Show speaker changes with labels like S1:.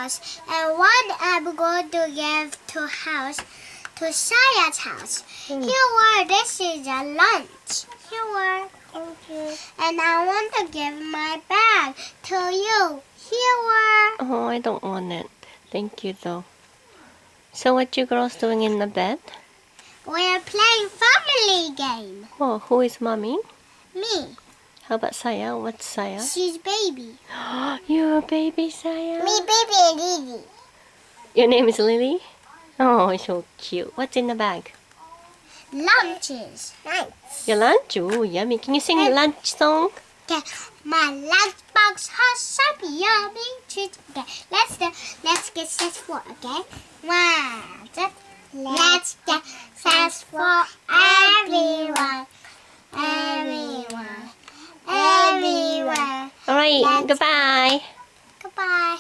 S1: house, and one I'm going to give to Saya's house. Here, this is a lunch. Here, thank you. And I want to give my bag to you. Here.
S2: Oh, I don't want it. Thank you, though. So what you girls doing in the bed?
S1: We're playing family game.
S2: Oh, who is mommy?
S1: Me.
S2: How about Saya? What's Saya?
S1: She's baby.
S2: You're a baby, Saya?
S1: Me, baby, Lily.
S2: Your name is Lily? Oh, so cute. What's in the bag?
S1: Lunches. Nice.
S2: Your lunch? Oh, yummy. Can you sing a lunch song?
S1: Okay, my lunchbox has some yummy treats. Okay, let's get set for. Okay, let's get set for everyone.
S2: All right. Goodbye.
S1: Goodbye.